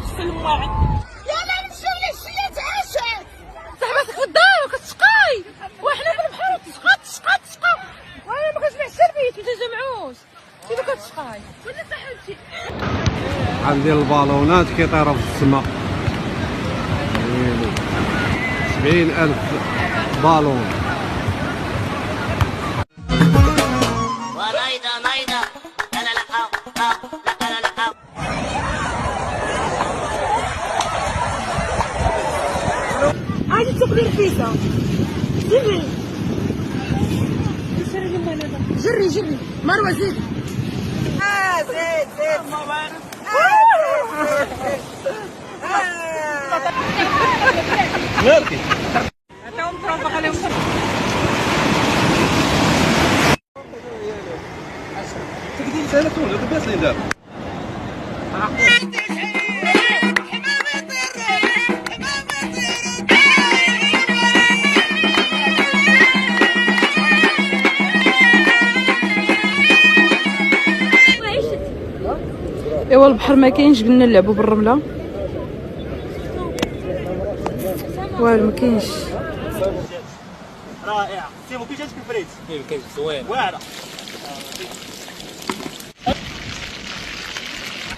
السلم واعد. يلا نمشيو للشيا تعاشت صاحبتك في الدار وكتسقاي وحنا في البحر تسقى وانا ما كنسمعش البيت ما تجمعوش كيف كتسقاي ولا صاحبتي. شحال ديال البالونات كيطيروا في السماء، 70,000 بالون. عادي تقدر فيزا جري جري مروه زيد زيد مالكي عطاهم طرافه خليهم تقدر سالتون لاباس لي دابا. ايوا البحر ما كاينش، قلنا نلعبوا بالرمله والو ما كاينش. رائعه. سيمو كي جاتك الفريت؟ كاين زوين واعره.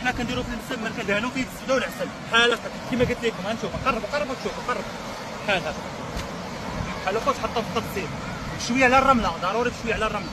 حنا كنديرو في المسمى كندهنو فيه الزبده والعسل بحال هكا كيما قلت لكم. غنشوفوا قربوا تشوفوا بحال هكا بحال هكا وتحطها في الطبسيل بشويه على الرمله، ضروري بشويه على الرمله.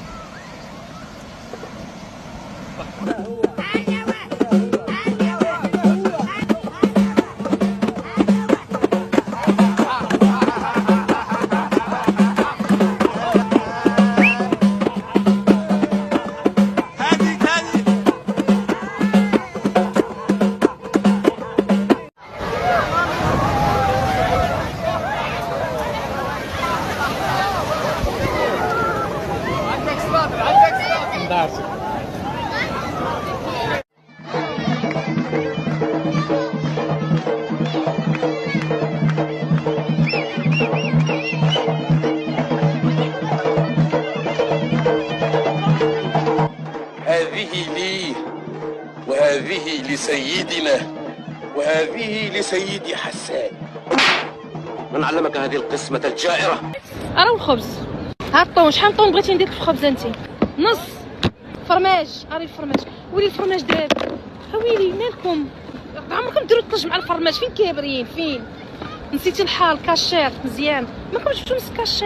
هذه لي وهذه لسيدنا وهذه لسيدي حسان. من علمك هذه القسمة الجائرة؟ راه الخبز ها الطون. شحال طون بغيتي ندير في الخبز انت؟ نص فرماج. اري الفرماج ويلي الفرماج دابا ويلي مالكم عمركم ديروا الطنج مع الفرماج؟ فين كابرين فين؟ نسيتي الحال كاشير مزيان ما كنتش مسك كاشير.